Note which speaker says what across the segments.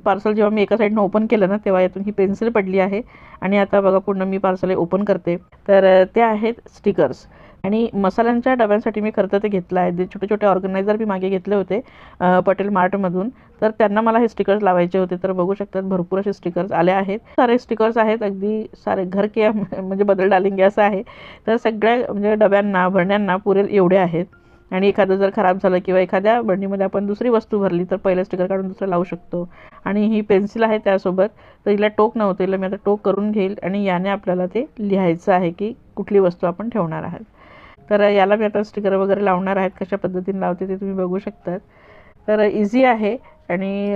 Speaker 1: Parcel जेव्हा मी एका साईडनं ओपन केलं ना, तेव्हा यातून ही पेन्सिल पडली आहे. आणि आता बघा पूर्ण मी पार्सल ओपन करते. तर ते आहेत स्टिकर्स. आणि मसाल्यांच्या डब्यांसाठी मी खरं तर ते घेतलं आहे. ते छोटे छोटे ऑर्गनायझर मी मागे घेतले होते पटेल मार्टमधून. तर त्यांना मला हे स्टिकर्स लावायचे होते. तर बघू शकतात भरपूर असे स्टिकर्स आले आहेत. सारे स्टिकर्स आहेत, अगदी सारे घर के म्हणजे बदल डालेंगे असं आहे. तर सगळ्या म्हणजे डब्यांना भरण्यांना पुरेल एवढे आहेत. आणि एखादं जर खराब झालं किंवा एखाद्या बरणीमध्ये आपण दुसरी वस्तू भरली तर पहिलं स्टिकर काढून दुसरं लावू शकतो. आणि ही पेन्सिल आहे त्यासोबत. तर हिला टोक नव्हतं, हिला मी आता टोक करून घेईल आणि याने आपल्याला ते लिहायचं आहे की कुठली वस्तू आपण ठेवणार आहात. तर याला मी आता स्टिकर वगैरे लावणार आहेत. कशा पद्धतीने लावते ते तुम्ही बघू शकतात. तर इझी आहे आणि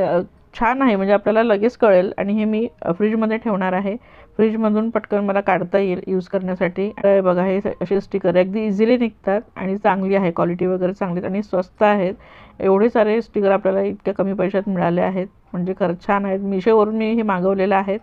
Speaker 1: छान आहे, म्हणजे आपल्याला लगेच कळेल. आणि हे मी फ्रीजमध्ये ठेवणार आहे. फ्रीजमधून पटकन मला काढता येईल यूज करण्यासाठी. तर बघा हे असे स्टिकर अगदी इझिली निघतात आणि चांगली आहे क्वालिटी वगैरे चांगली आणि स्वस्त आहेत. एवढे सारे स्टिकर आपल्याला इतक्या कमी पैशात मिळाले आहेत, म्हणजे खरंच छान आहेत. मिशोवरून मी हे मागवलेलं आहेत.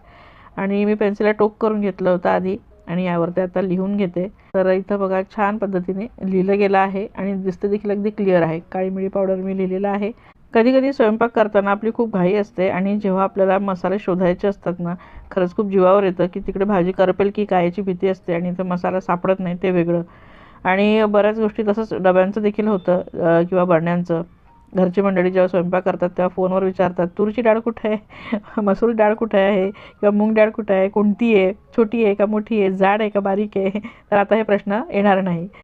Speaker 1: आणि मी पेन्सिलला टोक करून घेतलं होतं आधी आणि यावरती आता लिहून घेते. तर इथं बघा छान पद्धतीने लिहिलं गेलं आहे आणि दिसते देखील अगदी क्लिअर आहे. काळी मिरी पावडर मी लिहिलेलं आहे. कधी कधी स्वयंपाक करताना आपली खूप घाई असते आणि जेव्हा आपल्याला मसाले शोधायचे असतात ना, खरंच खूप जीवावर येतं की तिकडे भाजी करपेल की काय याची भीती असते आणि इथं मसाला सापडत नाही ते वेगळं. आणि बऱ्याच गोष्टी तसंच डब्यांचं देखील होतं किंवा बरण्यांचं. घरची मंडळी जेव्हा स्वयंपाक करतात तेव्हा फोनवर विचारतात, तुरीची डाळ कुठे आहे, मसूर डाळ कुठे आहे किंवा मूग डाळ कुठे आहे, कोणती आहे, छोटी आहे का मोठी आहे, जाड आहे का बारीक आहे. तर आता हे प्रश्न येणार नाही.